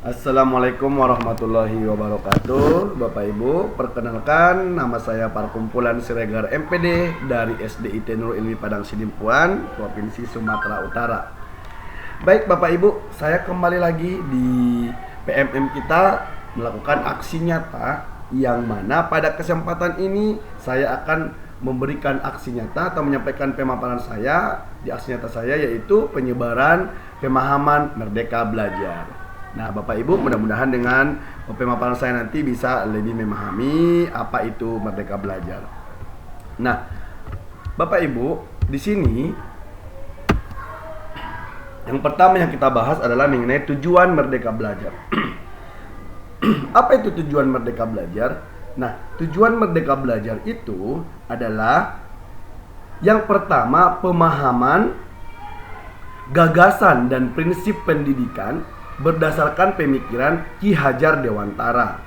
Assalamualaikum warahmatullahi wabarakatuh. Bapak Ibu, perkenalkan nama saya Parkumpulan Siregar MPD dari SDIT Nurul Ilmi Padang Sidimpuan, Provinsi Sumatera Utara. Baik Bapak Ibu, saya kembali lagi di PMM kita melakukan aksi nyata, yang mana pada kesempatan ini saya akan memberikan aksi nyata atau menyampaikan pemaparan saya di aksi nyata saya, yaitu penyebaran pemahaman Merdeka Belajar. Nah, Bapak Ibu, mudah-mudahan dengan pemaparan saya nanti bisa lebih memahami apa itu Merdeka Belajar. Nah, Bapak Ibu, di sini yang pertama yang kita bahas adalah mengenai tujuan Merdeka Belajar. Apa itu tujuan Merdeka Belajar? Nah, tujuan Merdeka Belajar itu adalah yang pertama, pemahaman, gagasan dan prinsip pendidikan berdasarkan pemikiran Ki Hajar Dewantara.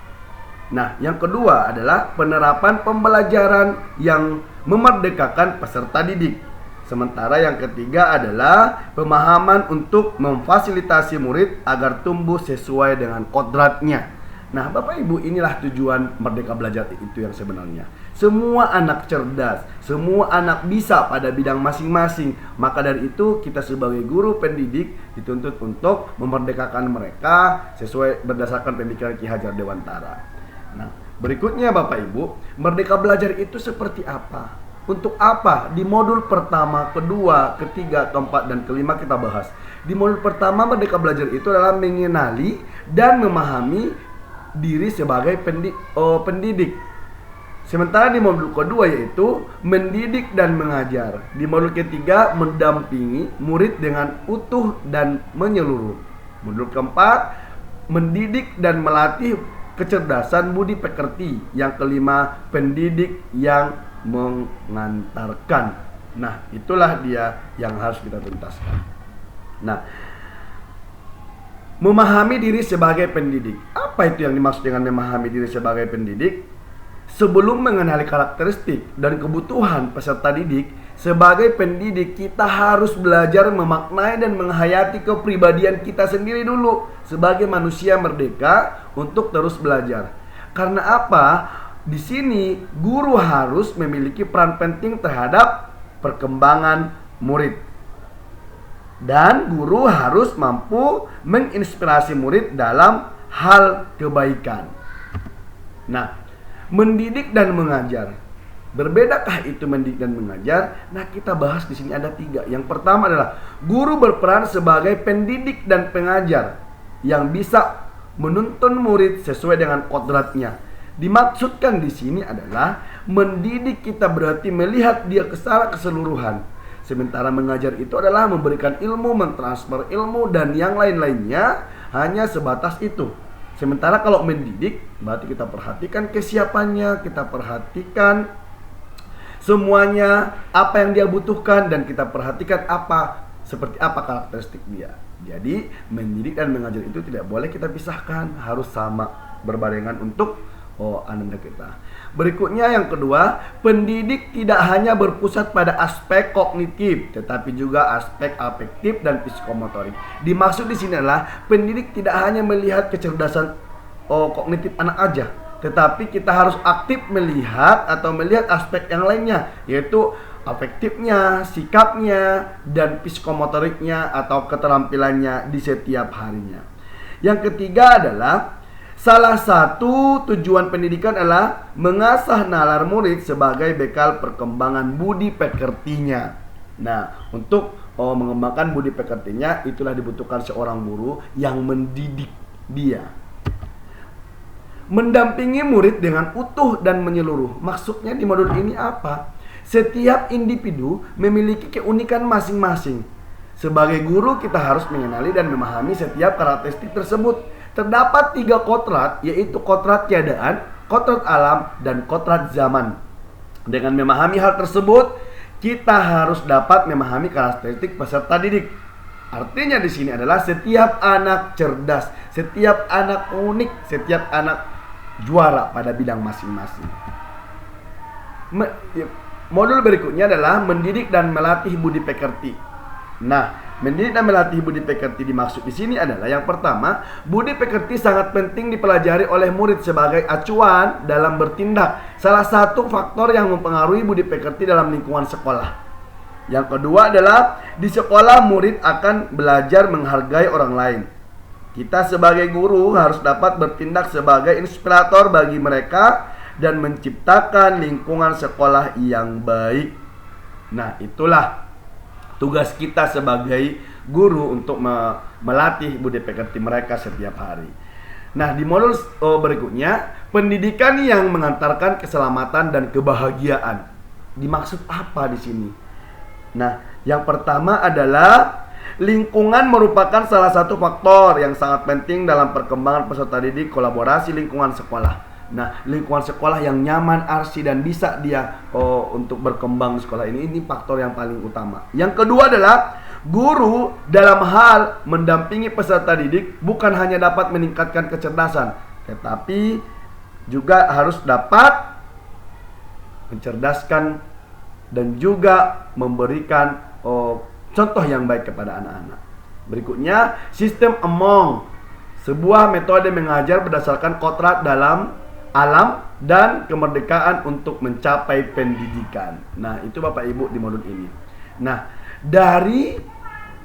Nah, yang kedua adalah penerapan pembelajaran yang memerdekakan peserta didik. Sementara yang ketiga adalah pemahaman untuk memfasilitasi murid agar tumbuh sesuai dengan kodratnya. Nah, Bapak Ibu, inilah tujuan Merdeka Belajar itu yang sebenarnya. Semua anak cerdas, semua anak bisa pada bidang masing-masing. Maka dari itu kita sebagai guru pendidik dituntut untuk memerdekakan mereka sesuai berdasarkan pemikiran Ki Hajar Dewantara. Nah, berikutnya Bapak Ibu, Merdeka Belajar itu seperti apa? Untuk apa? Di modul pertama, kedua, ketiga, keempat, dan kelima kita bahas. Di modul pertama, Merdeka Belajar itu adalah mengenali dan memahami diri sebagai pendidik. Sementara di modul kedua yaitu mendidik dan mengajar. Di modul ketiga mendampingi murid dengan utuh dan menyeluruh. Modul keempat mendidik dan melatih kecerdasan budi pekerti. Yang kelima pendidik yang mengantarkan. Nah, itulah dia yang harus kita tuntaskan. Nah, memahami diri sebagai pendidik. Apa itu yang dimaksud dengan memahami diri sebagai pendidik? Sebelum mengenali karakteristik dan kebutuhan peserta didik, sebagai pendidik kita harus belajar memaknai dan menghayati kepribadian kita sendiri dulu sebagai manusia merdeka untuk terus belajar. Karena apa? Di sini guru harus memiliki peran penting terhadap perkembangan murid. Dan guru harus mampu menginspirasi murid dalam hal kebaikan. Nah, mendidik dan mengajar. Berbedakah itu mendidik dan mengajar? Nah, kita bahas di sini ada 3. Yang pertama adalah guru berperan sebagai pendidik dan pengajar yang bisa menuntun murid sesuai dengan kodratnya. Dimaksudkan di sini adalah mendidik kita berarti melihat dia secara keseluruhan. Sementara mengajar itu adalah memberikan ilmu, mentransfer ilmu, dan yang lain-lainnya hanya sebatas itu. Sementara kalau mendidik, berarti kita perhatikan kesiapannya, kita perhatikan semuanya, apa yang dia butuhkan, dan kita perhatikan seperti apa karakteristik dia. Jadi, mendidik dan mengajar itu tidak boleh kita pisahkan, harus sama, berbarengan untuk ananda kita. Berikutnya yang kedua, pendidik tidak hanya berpusat pada aspek kognitif, tetapi juga aspek afektif dan psikomotorik. Dimaksud di sini adalah pendidik tidak hanya melihat kecerdasan kognitif anak aja, tetapi kita harus aktif melihat atau melihat aspek yang lainnya, yaitu afektifnya, sikapnya, dan psikomotoriknya atau keterampilannya di setiap harinya. Yang ketiga adalah salah satu tujuan pendidikan adalah mengasah nalar murid sebagai bekal perkembangan budi pekertinya. Nah, untuk mengembangkan budi pekertinya, itulah dibutuhkan seorang guru yang mendidik dia. Mendampingi murid dengan utuh dan menyeluruh. Maksudnya di modul ini apa? Setiap individu memiliki keunikan masing-masing. Sebagai guru kita harus mengenali dan memahami setiap karakteristik tersebut. Terdapat 3 kodrat, yaitu kodrat keadaan, kodrat alam, dan kodrat zaman. Dengan memahami hal tersebut, kita harus dapat memahami karakteristik peserta didik. Artinya di sini adalah setiap anak cerdas, setiap anak unik, setiap anak juara pada bidang masing-masing. Modul berikutnya adalah mendidik dan melatih budi pekerti. Nah, Mendidik dan melatih budi pekerti dimaksud di sini adalah yang pertama, budi pekerti sangat penting dipelajari oleh murid sebagai acuan dalam bertindak. Salah satu faktor yang mempengaruhi budi pekerti dalam lingkungan sekolah. Yang kedua adalah di sekolah murid akan belajar menghargai orang lain. Kita sebagai guru harus dapat bertindak sebagai inspirator bagi mereka dan menciptakan lingkungan sekolah yang baik. Nah, itulah tugas kita sebagai guru untuk melatih budi pekerti mereka setiap hari. Nah, di modul berikutnya, pendidikan yang mengantarkan keselamatan dan kebahagiaan. Dimaksud apa di sini? Nah, yang pertama adalah lingkungan merupakan salah satu faktor yang sangat penting dalam perkembangan peserta didik kolaborasi lingkungan sekolah. Nah, lingkungan sekolah yang nyaman, arsy, dan bisa dia untuk berkembang sekolah ini faktor yang paling utama. Yang kedua adalah guru dalam hal mendampingi peserta didik bukan hanya dapat meningkatkan kecerdasan, tetapi juga harus dapat mencerdaskan dan juga memberikan contoh yang baik kepada anak-anak. Berikutnya, sistem among, sebuah metode mengajar berdasarkan kodrat dalam alam dan kemerdekaan untuk mencapai pendidikan. Nah, itu Bapak Ibu di modul ini. Nah, dari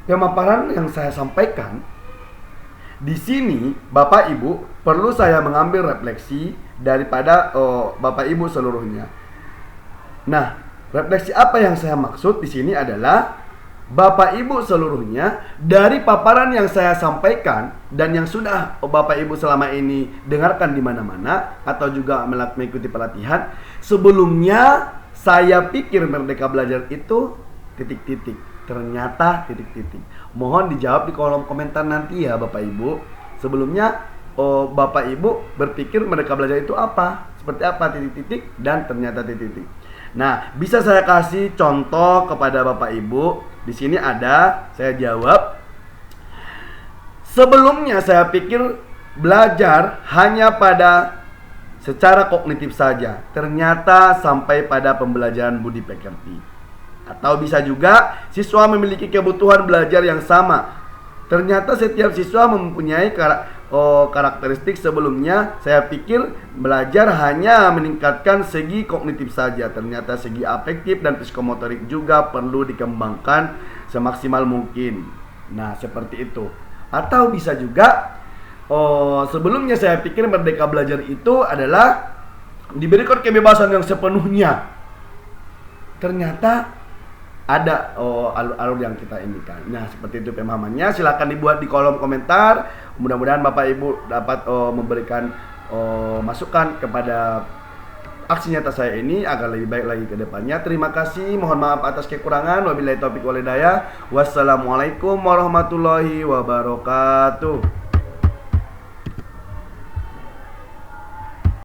pemaparan yang saya sampaikan di sini, Bapak Ibu perlu saya mengambil refleksi daripada Bapak Ibu seluruhnya. Nah, refleksi apa yang saya maksud di sini adalah Bapak Ibu seluruhnya, dari paparan yang saya sampaikan dan yang sudah Bapak Ibu selama ini dengarkan di mana-mana atau juga mengikuti pelatihan, sebelumnya saya pikir Merdeka Belajar itu titik-titik. Ternyata titik-titik. Mohon dijawab di kolom komentar nanti ya Bapak Ibu. Sebelumnya Bapak Ibu berpikir Merdeka Belajar itu apa? Seperti apa titik-titik dan ternyata titik-titik. Nah, bisa saya kasih contoh kepada Bapak Ibu. Di sini ada, saya jawab. Sebelumnya saya pikir belajar hanya pada secara kognitif saja. Ternyata sampai pada pembelajaran budi pekerti. Atau bisa juga siswa memiliki kebutuhan belajar yang sama. Ternyata setiap siswa mempunyai karakteristik. Sebelumnya saya pikir belajar hanya meningkatkan segi kognitif saja. Ternyata segi afektif dan psikomotorik juga perlu dikembangkan semaksimal mungkin. Nah, seperti itu. Atau bisa juga sebelumnya saya pikir Merdeka Belajar itu adalah diberikan kebebasan yang sepenuhnya. Ternyata ada alur-alur yang kita indikan. Nah, seperti itu pemahamannya. Silakan dibuat di kolom komentar. Mudah-mudahan Bapak Ibu dapat memberikan masukan kepada aksi nyata saya ini agar lebih baik lagi ke depannya. Terima kasih. Mohon maaf atas kekurangan. Wabillahi taufiq wal hidayah. Wassalamualaikum warahmatullahi wabarakatuh.